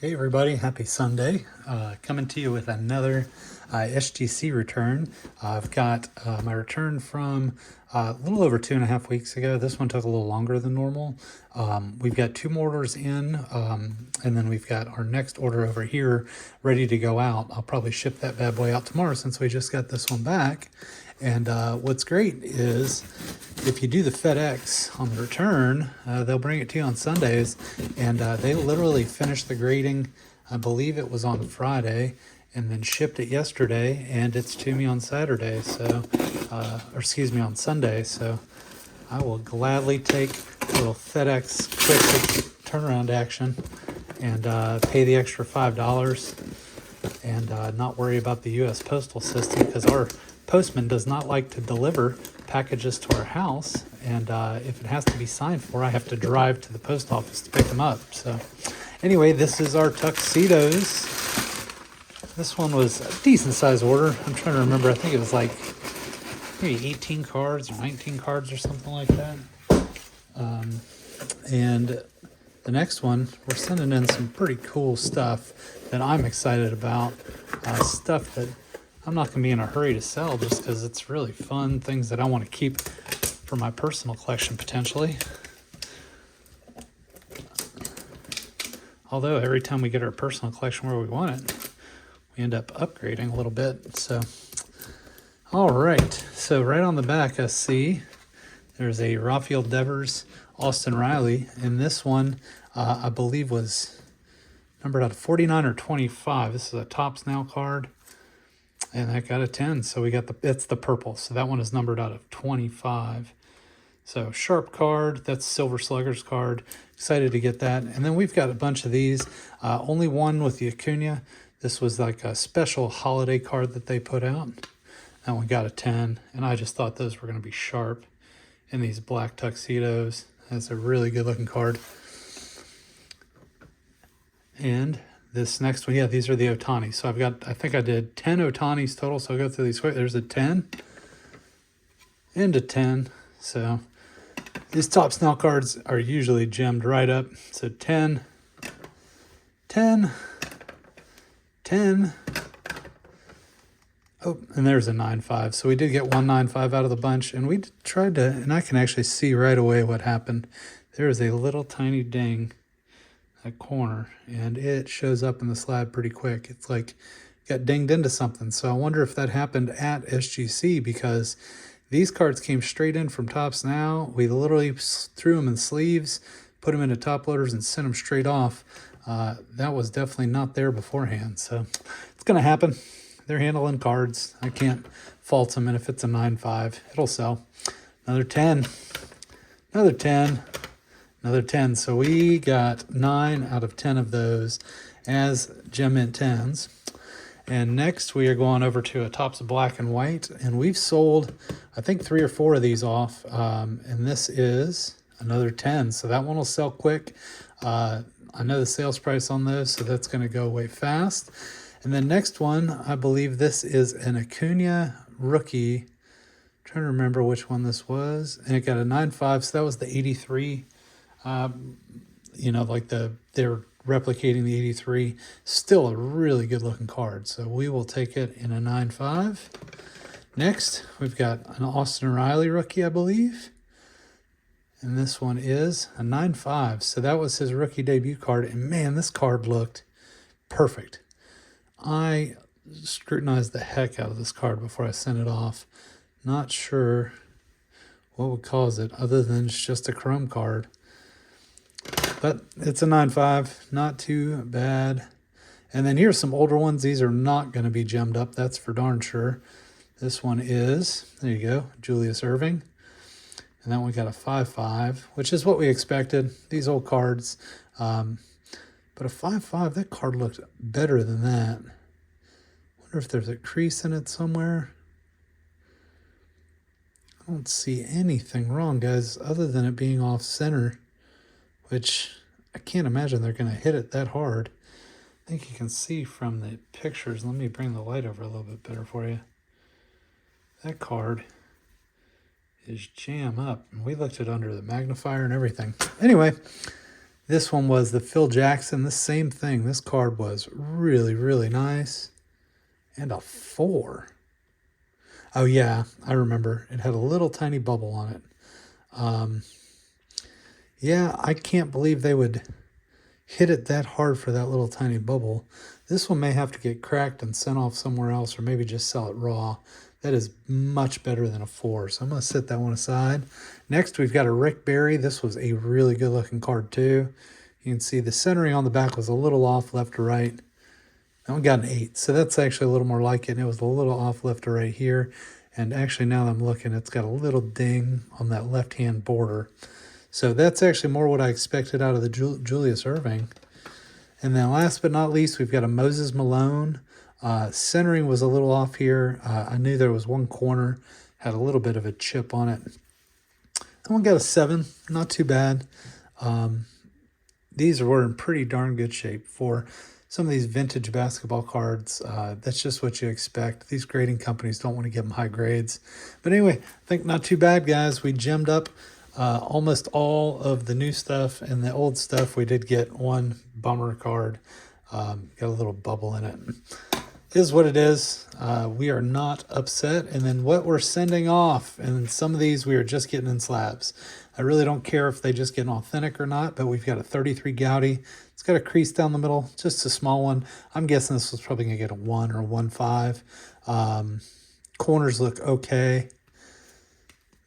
Hey everybody, happy Sunday. Coming to you with another SGC return. I've got my return from a little over 2.5 weeks ago. This one took a little longer than normal. We've got two more orders in, and then we've got our next order over here ready to go out. I'll probably ship that bad boy out tomorrow since we just got this one back. And what's great is if you do the FedEx on the return, they'll bring it to you on Sundays, and they literally finished the grading. I believe it was on Friday, and then shipped it yesterday, and it's to me on Saturday. So, or excuse me, on Sunday. So, I will gladly take a little FedEx quick turnaround action and pay the extra $5 and not worry about the U.S. postal system, because our postman does not like to deliver packages to our house, and if it has to be signed for, I have to drive to the post office to pick them up. So anyway, this is our tuxedos. This one was a decent size order. I'm trying to remember, I think it was like maybe 18 cards or 19 cards or something like that. And the next one, we're sending in some pretty cool stuff that I'm excited about. Stuff that I'm not going to be in a hurry to sell just because it's really fun, things that I want to keep for my personal collection potentially. Although every time we get our personal collection where we want it, we end up upgrading a little bit. So, all right. So right on the back, I see there's a Rafael Devers, Austin Riley, and this one I believe was numbered out of 49 or 25. This is a Topps Now card, and that got a 10. So we got it's the purple. So that one is numbered out of 25. So sharp card, that's Silver Sluggers card. Excited to get that. And then we've got a bunch of these. Only one with the Acuna. This was like a special holiday card that they put out. That one got a 10, and I just thought those were going to be sharp in these black tuxedos. That's a really good looking card. And this next one, yeah, these are the Ohtani. So I think I did 10 Ohtanis total, so I'll go through these quick. There's a 10 and a 10. So these Topps Now cards are usually gemmed right up. So 10, 10, 10. Oh, and there's a 9.5. So we did get one 9.5 out of the bunch, and we tried to, and I can actually see right away what happened. There is a little tiny ding, that corner, and it shows up in the slab pretty quick. It's like got dinged into something. So I wonder if that happened at SGC, because these cards came straight in from Topps Now. We literally threw them in sleeves, put them into top loaders, and sent them straight off. That was definitely not there beforehand. So it's going to happen. They're handling cards. I can't fault them, and if it's a 9.5, it'll sell. Another 10. Another 10. Another 10. So we got 9 out of 10 of those as Gem Mint 10s. And next we are going over to a Topps Black and White, and we've sold, I think, 3 or 4 of these off. And this is another 10. So that one will sell quick. I know the sales price on those, so that's going to go away fast. And then next one, I believe this is an Acuna rookie. I'm trying to remember which one this was. And it got a 9.5, so that was the 83. Like they're replicating the 83. Still a really good looking card. So we will take it in a 9.5. Next, we've got an Austin Riley rookie, I believe. And this one is a 9.5. So that was his rookie debut card. And man, this card looked perfect. I scrutinized the heck out of this card before I sent it off. Not sure what would cause it other than it's just a chrome card. But it's a 9.5, not too bad. And then here's some older ones. These are not going to be gemmed up, that's for darn sure. This one is, there you go, Julius Erving. And that one got a 5.5, which is what we expected. These old cards. But a 5.5, that card looked better than that. Wonder if there's a crease in it somewhere. I don't see anything wrong, guys, other than it being off center, which I can't imagine they're going to hit it that hard. I think you can see from the pictures. Let me bring the light over a little bit better for you. That card is jam up. And we looked at under the magnifier and everything. Anyway, This one was the Phil Jackson. The same thing. This card was really, really nice. And a 4. Oh, yeah, I remember. It had a little tiny bubble on it. Yeah, I can't believe they would hit it that hard for that little tiny bubble. This one may have to get cracked and sent off somewhere else, or maybe just sell it raw. That is much better than a 4, so I'm going to set that one aside. Next, we've got a Rick Barry. This was a really good looking card too. You can see the centering on the back was a little off left to right. That one got an 8, so that's actually a little more like it. And it was a little off left to right here. And actually, now that I'm looking, it's got a little ding on that left-hand border. So that's actually more what I expected out of the Julius Erving. And then last but not least, we've got a Moses Malone. Centering was a little off here. I knew there was one corner, had a little bit of a chip on it. That one got a 7, not too bad. These were in pretty darn good shape for some of these vintage basketball cards. That's just what you expect. These grading companies don't want to give them high grades. But anyway, I think not too bad, guys. We gemmed up almost all of the new stuff, and the old stuff we did get one bummer card. Got a little bubble in it. Is what it is. We are not upset. And then what we're sending off, and some of these we are just getting in slabs. I really don't care if they just get an authentic or not, but we've got a 33 Goudy. It's got a crease down the middle, just a small one. I'm guessing this was probably going to get a 1 or a 1.5. Corners look okay.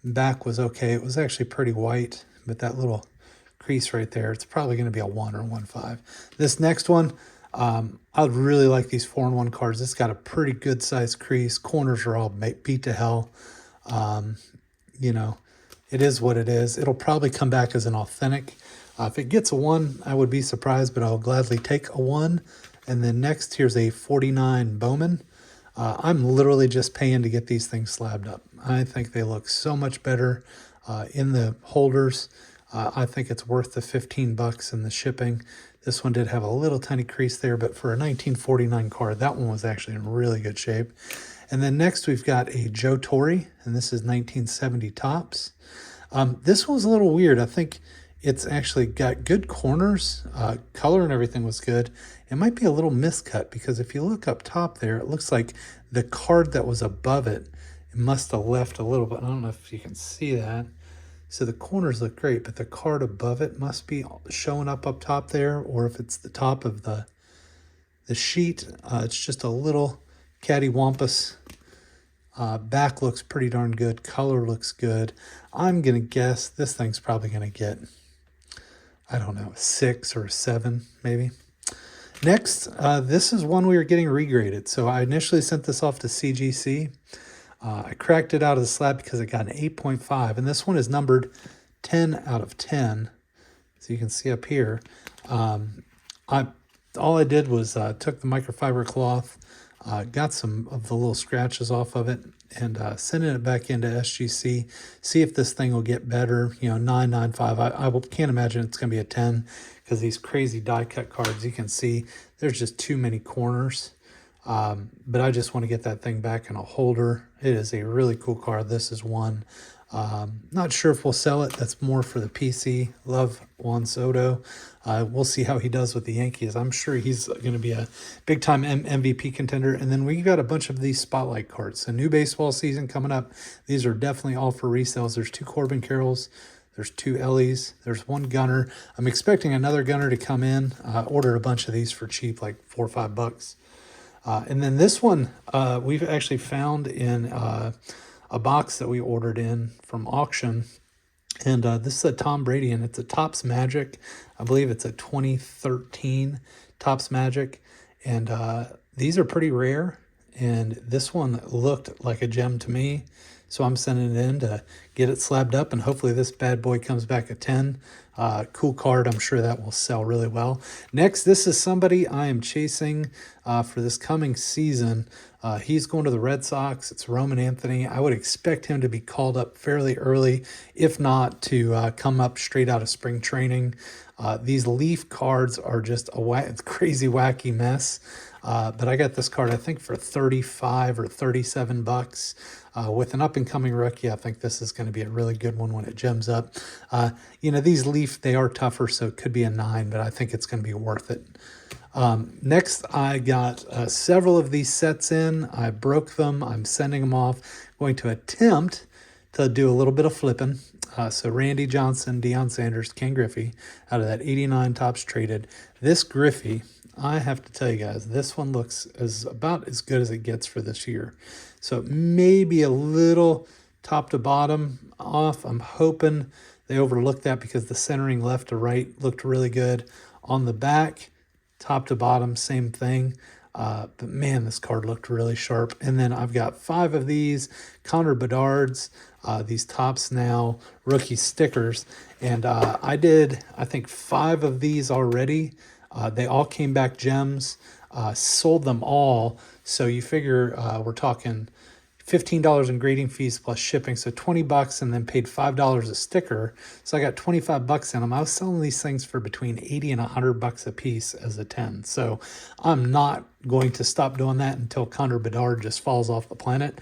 Back was okay. It was actually pretty white, but that little crease right there, it's probably going to be a 1 or 1.5. This next one, I really like these 4-in-1 cards. It's got a pretty good sized crease. Corners are all beat to hell. You know, it is what it is. It'll probably come back as an authentic. If it gets a 1, I would be surprised, but I'll gladly take a 1. And then next, here's a 49 Bowman. I'm literally just paying to get these things slabbed up. I think they look so much better in the holders. I think it's worth the $15 in the shipping. This one did have a little tiny crease there, but for a 1949 card, that one was actually in really good shape. And then next we've got a Joe Torre, and this is 1970 Topps. This one's a little weird. I think it's actually got good corners. Color and everything was good. It might be a little miscut because if you look up top there, it looks like the card that was above it, it must have left a little bit. I don't know if you can see that. So the corners look great, but the card above it must be showing up top there, or if it's the top of the sheet, it's just a little cattywampus. Back looks pretty darn good. Color looks good. I'm going to guess this thing's probably going to get, I don't know, a 6 or a 7 maybe. Next, this is one we were getting regraded. So I initially sent this off to SGC. I cracked it out of the slab because it got an 8.5, and this one is numbered 10 out of 10. So you can see up here. All I did was took the microfiber cloth, got some of the little scratches off of it, and sending it back into SGC. See if this thing will get better. You know, 9.95. I can't imagine it's going to be a 10 because these crazy die cut cards, you can see there's just too many corners. But I just want to get that thing back in a holder. It is a really cool card. This is one. Not sure if we'll sell it. That's more for the PC. Love Juan Soto. We'll see how he does with the Yankees. I'm sure he's going to be a big-time MVP contender. And then we got a bunch of these spotlight cards. A new baseball season coming up. These are definitely all for resales. There's 2 Corbin Carrolls. There's 2 Ellies. There's 1 Gunner. I'm expecting another Gunner to come in. Ordered a bunch of these for cheap, like $4 or $5. And then this one we've actually found in a box that we ordered in from auction. And this is a Tom Brady, and it's a Topps Magic. I believe it's a 2013 Topps Magic. And these are pretty rare. And this one looked like a gem to me. So I'm sending it in to get it slabbed up, and hopefully this bad boy comes back at 10. Cool card. I'm sure that will sell really well. Next, this is somebody I am chasing for this coming season. He's going to the Red Sox. It's Roman Anthony. I would expect him to be called up fairly early, if not to come up straight out of spring training. These Leaf cards are just a crazy, wacky mess. But I got this card, I think, for $35 or $37. With an up-and-coming rookie, I think this is going to be a really good one when it gems up. You know, these Leaf leaf. They are tougher, so it could be a 9, but I think it's going to be worth it. Next, I got several of these sets in. I broke them. I'm sending them off. Going to attempt to do a little bit of flipping. So Randy Johnson, Deion Sanders, Ken Griffey, out of that 89 tops traded. This Griffey, I have to tell you guys, this one looks about as good as it gets for this year. So maybe a little top to bottom off. I'm hoping they overlooked that because the centering left to right looked really good. On the back, top to bottom, same thing. But man, this card looked really sharp. And then I've got 5 of these Connor Bedard's, these Topps Now rookie stickers. And I did, I think, 5 of these already. They all came back gems, sold them all. So you figure we're talking $15 in grading fees plus shipping, so $20, and then paid $5 a sticker. So I got $25 in them. I was selling these things for between $80 and $100 a piece as a 10. So I'm not going to stop doing that until Connor Bedard just falls off the planet.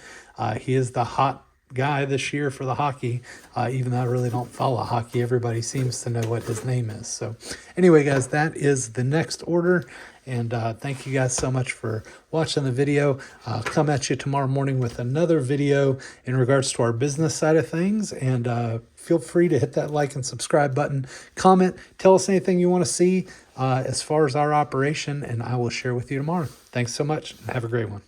He is the hot guy this year for the hockey, even though I really don't follow hockey. Everybody seems to know what his name is. So anyway, guys, that is the next order. And thank you guys so much for watching the video. I'll come at you tomorrow morning with another video in regards to our business side of things. And feel free to hit that like and subscribe button. Comment, tell us anything you want to see as far as our operation, and I will share with you tomorrow. Thanks so much, and have a great one.